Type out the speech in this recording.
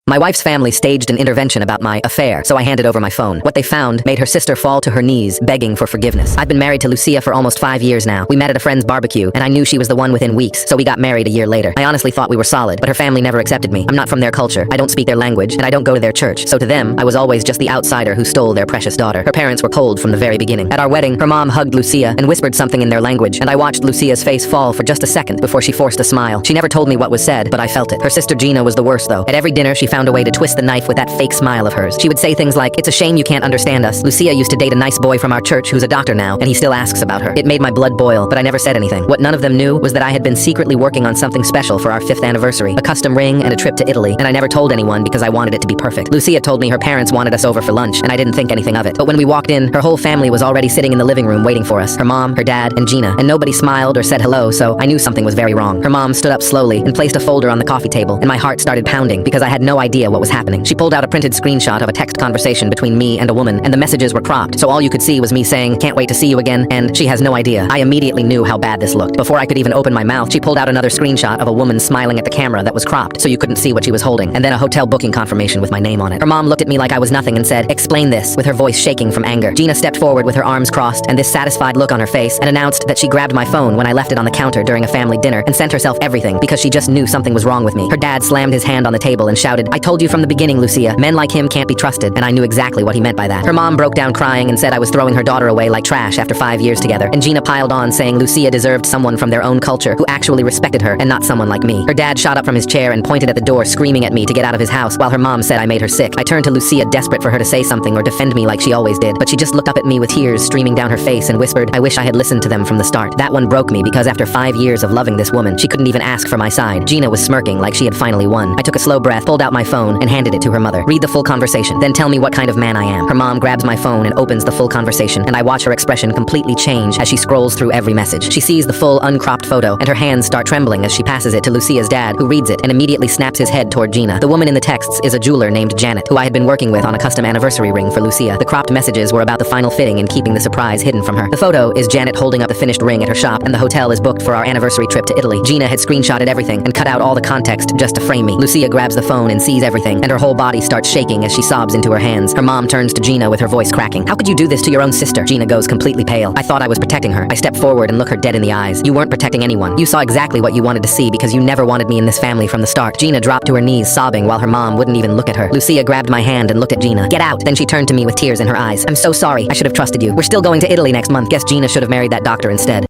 My wife's family staged an intervention about my affair, so I handed over my phone. What they found made her sister fall to her knees, begging for forgiveness. I've been married to Lucia for almost 5 years now. We met at a friend's barbecue, and I knew she was the one within weeks, so we got married a year later. I honestly thought we were solid, but her family never accepted me. I'm not from their culture, I don't speak their language, and I don't go to their church, so to them, I was always just the outsider who stole their precious daughter. Her parents were cold from the very beginning. At our wedding, her mom hugged Lucia and whispered something in their language, and I watched Lucia's face fall for just a second before she forced a smile. She never told me what was said, but I felt it. Her sister Gina was the worst, though. At every dinner, she found a way to twist the knife with that fake smile of hers. She would say things like, "It's a shame you can't understand us. Lucia used to date a nice boy from our church who's a doctor now, and he still asks about her." It made my blood boil, but I never said anything. What none of them knew was that I had been secretly working on something special for our 5th anniversary, a custom ring and a trip to Italy, and I never told anyone because I wanted it to be perfect. Lucia told me her parents wanted us over for lunch, and I didn't think anything of it. But when we walked in, her whole family was already sitting in the living room waiting for us. Her mom, her dad, and Gina, and nobody smiled or said hello, so I knew something was very wrong. Her mom stood up slowly and placed a folder on the coffee table, and my heart started pounding because I had no idea what was happening. She pulled out a printed screenshot of a text conversation between me and a woman, and the messages were cropped, so all you could see was me saying, "Can't wait to see you again," and "She has no idea." I immediately knew how bad this looked. Before I could even open my mouth, she pulled out another screenshot of a woman smiling at the camera that was cropped, so you couldn't see what she was holding, and then a hotel booking confirmation with my name on it. Her mom looked at me like I was nothing and said, "Explain this," with her voice shaking from anger. Gina stepped forward with her arms crossed and this satisfied look on her face and announced that she grabbed my phone when I left it on the counter during a family dinner and sent herself everything because she just knew something was wrong with me. Her dad slammed his hand on the table and shouted, "I told you from the beginning, Lucia, men like him can't be trusted," and I knew exactly what he meant by that. Her mom broke down crying and said I was throwing her daughter away like trash after 5 years together, and Gina piled on saying Lucia deserved someone from their own culture who actually respected her and not someone like me. Her dad shot up from his chair and pointed at the door, screaming at me to get out of his house while her mom said I made her sick. I turned to Lucia, desperate for her to say something or defend me like she always did, but she just looked up at me with tears streaming down her face and whispered, "I wish I had listened to them from the start." That one broke me because after 5 years of loving this woman, she couldn't even ask for my side. Gina was smirking like she had finally won. I took a slow breath, pulled out my phone, and handed it to her mother. "Read the full conversation, then tell me what kind of man I am." Her mom grabs my phone and opens the full conversation, and I watch her expression completely change as she scrolls through every message. She sees the full uncropped photo, and her hands start trembling as she passes it to Lucia's dad, who reads it and immediately snaps his head toward Gina. The woman in the texts is a jeweler named Janet, who I had been working with on a custom anniversary ring for Lucia. The cropped messages were about the final fitting and keeping the surprise hidden from her. The photo is Janet holding up the finished ring at her shop, and the hotel is booked for our anniversary trip to Italy. Gina had screenshotted everything and cut out all the context just to frame me. Lucia grabs the phone and sees everything, and her whole body starts shaking as she sobs into her hands. Her mom turns to Gina with her voice cracking. "How could you do this to your own sister?" Gina goes completely pale. I thought I was protecting her. I step forward and look her dead in the eyes. "You weren't protecting anyone. You saw exactly what you wanted to see because you never wanted me in this family from the start." Gina dropped to her knees sobbing while her mom wouldn't even look at her. Lucia grabbed my hand and looked at Gina. "Get out." Then she turned to me with tears in her eyes. "I'm so sorry. I should have trusted you. We're still going to Italy next month. Guess Gina should have married that doctor instead."